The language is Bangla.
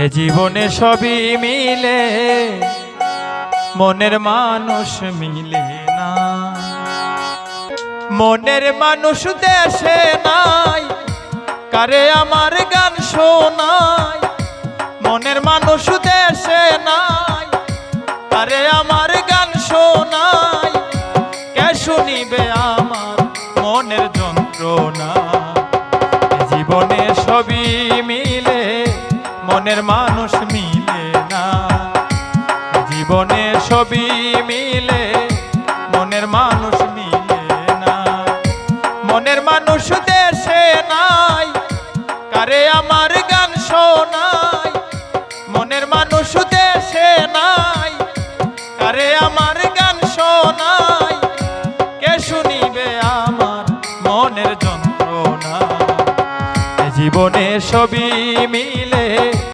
এ জীবনে সবই মিলে, মনের মানুষ মিলে না। মনের মানুষ দেশে নাই, কারে আমার গান শোনায়। মনের মানুষ দেশে নাই, কারে আমার গান শোনায়। কে শুনিবে আমার মনের যন্ত্রণা। জীবনে সবই মিলে, মনের মানুষ মিলে না। জীবনে সবই মিলে, মনের মানুষ মিলে না। মনের মানুষ দেশে নাই, কারে আমার গান শোনায়। মনের মানুষ দেশে নাই, কারে আমার গান শোনায়। কে শুনিবে আমার মনের যন্ত্রণা। জীবনে সবই মিলে,